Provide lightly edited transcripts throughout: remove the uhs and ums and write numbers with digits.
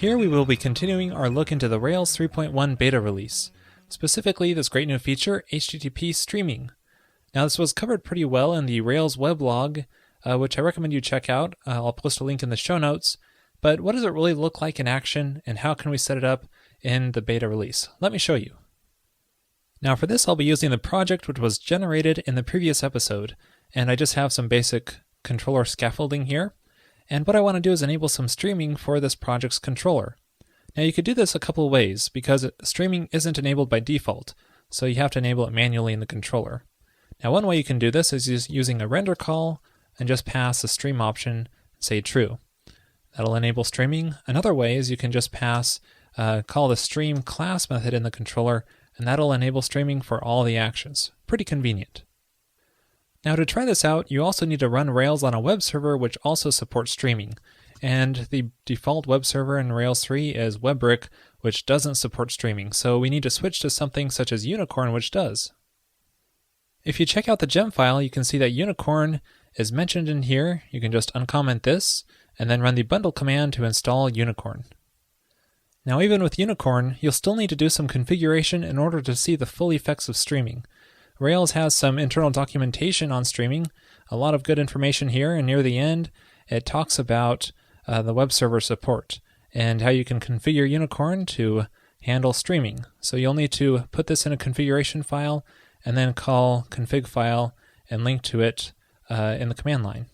Here we will be continuing our look into the Rails 3.1 beta release, specifically this great new feature, HTTP streaming. Now this was covered pretty well in the Rails weblog, which I recommend you check out. I'll post a link in the show notes. But what does it really look like in action, and how can we set it up in the beta release? Let me show you. Now for this I'll be using the project which was generated in the previous episode, and I just have some basic controller scaffolding here. And what I want to do is enable some streaming for this project's controller. Now you could do this a couple of ways, because streaming isn't enabled by default, so you have to enable it manually in the controller. Now one way you can do this is using a render call and just pass the stream option and say true. That'll enable streaming. Another way is you can just call the stream class method in the controller, and that'll enable streaming for all the actions. Pretty convenient. Now to try this out, you also need to run Rails on a web server which also supports streaming. And the default web server in Rails 3 is WebRick, which doesn't support streaming, so we need to switch to something such as Unicorn, which does. If you check out the gem file, you can see that Unicorn is mentioned in here. You can just uncomment this, and then run the bundle command to install Unicorn. Now even with Unicorn, you'll still need to do some configuration in order to see the full effects of streaming. Rails has some internal documentation on streaming, a lot of good information here, and near the end it talks about the web server support and how you can configure Unicorn to handle streaming. So you'll need to put this in a configuration file and then call config file and link to it in the command line.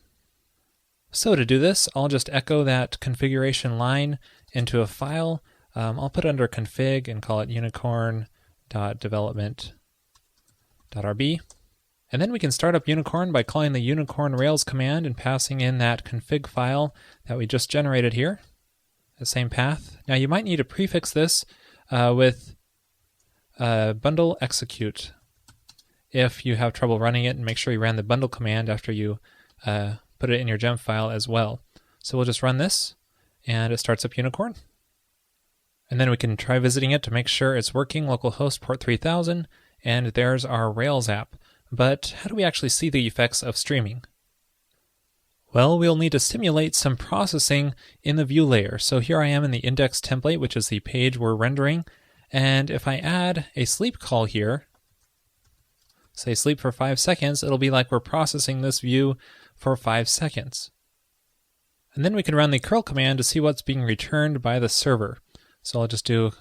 So to do this, I'll just echo that configuration line into a file. I'll put it under config and call it unicorn.development.rb. And then we can start up Unicorn by calling the unicorn Rails command and passing in that config file that we just generated here, the same path. Now you might need to prefix this with bundle execute if you have trouble running it, and make sure you ran the bundle command after you put it in your gem file as well. So we'll just run this, and it starts up Unicorn. And then we can try visiting it to make sure it's working, localhost port 3000, and there's our Rails app. But how do we actually see the effects of streaming? Well, we'll need to simulate some processing in the view layer. So here I am in the index template, which is the page we're rendering. And if I add a sleep call here, say sleep for 5 seconds, it'll be like we're processing this view for 5 seconds. And then we can run the curl command to see what's being returned by the server. So I'll just do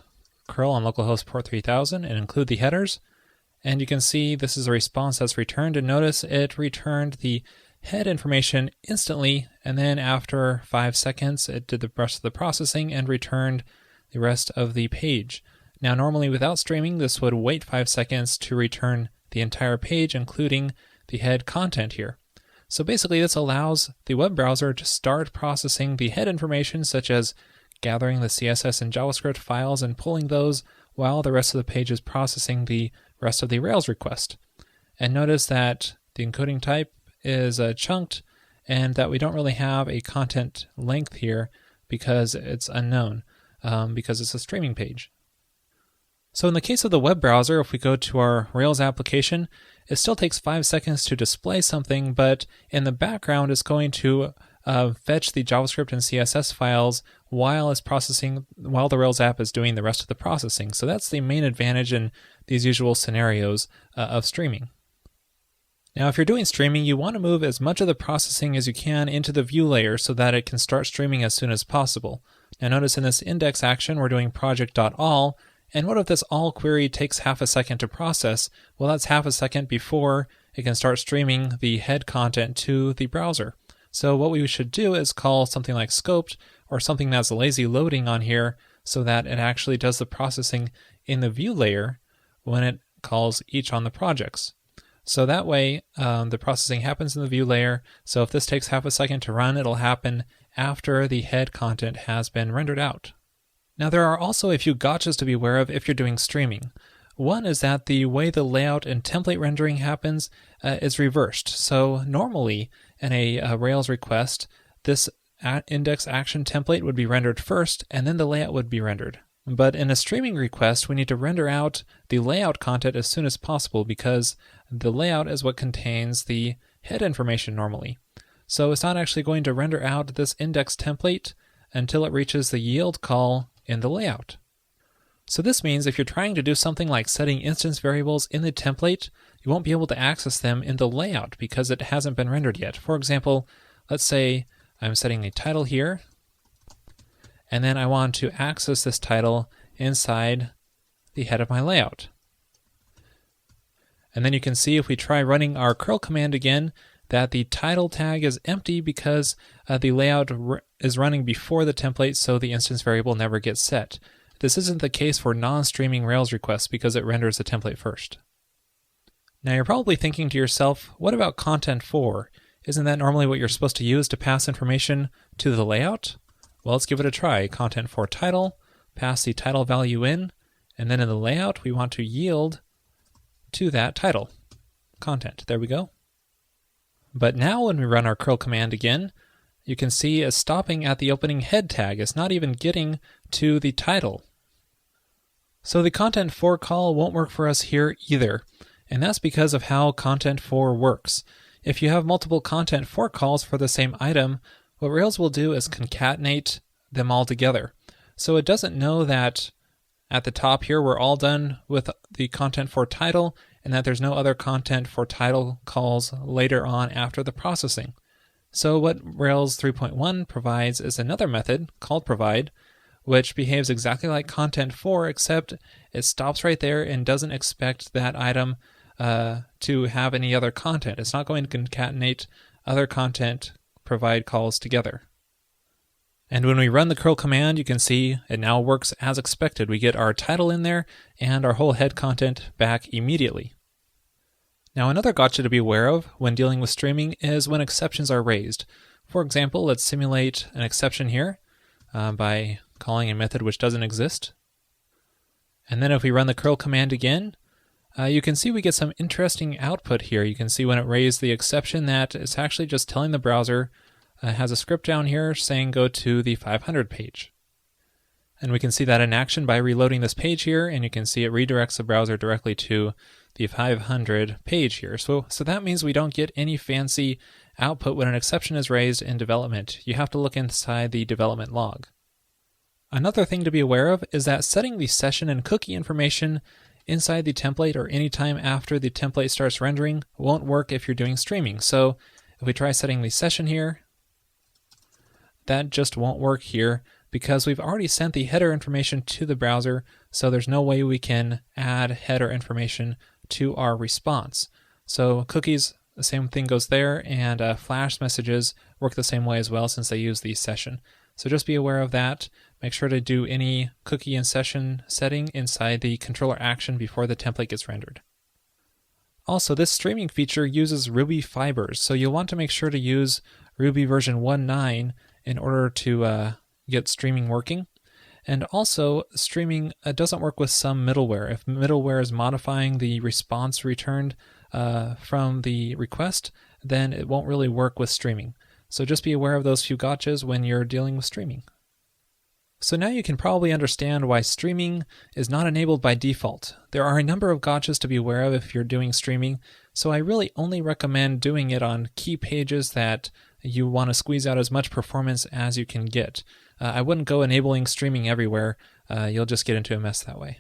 curl on localhost port 3000 and include the headers. And you can see this is a response that's returned, and notice it returned the head information instantly, and then after 5 seconds it did the rest of the processing and returned the rest of the page. Now normally without streaming this would wait 5 seconds to return the entire page, including the head content here. So basically this allows the web browser to start processing the head information, such as gathering the CSS and JavaScript files and pulling those, while the rest of the page is processing the rest of the Rails request. And notice that the encoding type is chunked, and that we don't really have a content length here because it's unknown, because it's a streaming page. So in the case of the web browser, if we go to our Rails application, it still takes 5 seconds to display something, but in the background it's going to fetch the JavaScript and CSS files while the Rails app is doing the rest of the processing. So that's the main advantage in these usual scenarios of streaming. Now if you're doing streaming, you want to move as much of the processing as you can into the view layer so that it can start streaming as soon as possible. Now notice in this index action we're doing project.all, and what if this all query takes half a second to process? Well, that's half a second before it can start streaming the head content to the browser. So what we should do is call something like scoped, or something that's lazy loading on here, so that it actually does the processing in the view layer when it calls each on the projects. So that way the processing happens in the view layer. So if this takes half a second to run, it'll happen after the head content has been rendered out. Now there are also a few gotchas to be aware of if you're doing streaming. One is that the way the layout and template rendering happens is reversed. So normally in a Rails request, this index action template would be rendered first, and then the layout would be rendered. But in a streaming request, we need to render out the layout content as soon as possible, because the layout is what contains the head information normally. So it's not actually going to render out this index template until it reaches the yield call in the layout. So this means if you're trying to do something like setting instance variables in the template, you won't be able to access them in the layout because it hasn't been rendered yet. For example, let's say I'm setting a title here, and then I want to access this title inside the head of my layout. And then you can see if we try running our curl command again, that the title tag is empty because the layout is running before the template, so the instance variable never gets set. This isn't the case for non-streaming Rails requests because it renders the template first. Now you're probably thinking to yourself, what about content for? Isn't that normally what you're supposed to use to pass information to the layout? Well, let's give it a try. Content for title, pass the title value in, and then in the layout we want to yield to that title content. There we go. But now when we run our curl command again, you can see it's stopping at the opening head tag. It's not even getting to the title. So the content for call won't work for us here either. And that's because of how content for works. If you have multiple content for calls for the same item, what Rails will do is concatenate them all together. So it doesn't know that at the top here we're all done with the content for title and that there's no other content for title calls later on after the processing. So what Rails 3.1 provides is another method called provide, which behaves exactly like content for, except it stops right there and doesn't expect that item to have any other content. It's not going to concatenate other content provide calls together. And when we run the curl command, you can see it now works as expected. We get our title in there and our whole head content back immediately. Now another gotcha to be aware of when dealing with streaming is when exceptions are raised. For example, let's simulate an exception here by calling a method which doesn't exist. And then if we run the curl command again, you can see we get some interesting output here. You can see when it raised the exception that it's actually just telling the browser, has a script down here saying go to the 500 page. And we can see that in action by reloading this page here, and you can see it redirects the browser directly to the 500 page here. So that means we don't get any fancy output when an exception is raised in development. You have to look inside the development log. Another thing to be aware of is that setting the session and cookie information inside the template or anytime after the template starts rendering won't work if you're doing streaming. So if we try setting the session here, that just won't work here because we've already sent the header information to the browser, so there's no way we can add header information to our response. So cookies, the same thing goes there, and flash messages work the same way as well since they use the session. So just be aware of that. Make sure to do any cookie and session setting inside the controller action before the template gets rendered. Also, this streaming feature uses Ruby fibers, so you'll want to make sure to use Ruby version 1.9 in order to get streaming working. And also, streaming doesn't work with some middleware. If middleware is modifying the response returned from the request, then it won't really work with streaming. So just be aware of those few gotchas when you're dealing with streaming. So now you can probably understand why streaming is not enabled by default. There are a number of gotchas to be aware of if you're doing streaming, so I really only recommend doing it on key pages that you want to squeeze out as much performance as you can get. I wouldn't go enabling streaming everywhere. You'll just get into a mess that way.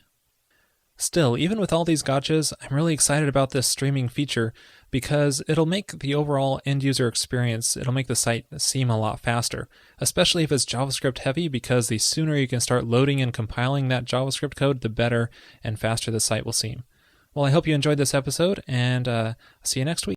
Still, even with all these gotchas, I'm really excited about this streaming feature because it'll make the overall end user experience, it'll make the site seem a lot faster, especially if it's JavaScript heavy, because the sooner you can start loading and compiling that JavaScript code, the better and faster the site will seem. Well, I hope you enjoyed this episode, and see you next week.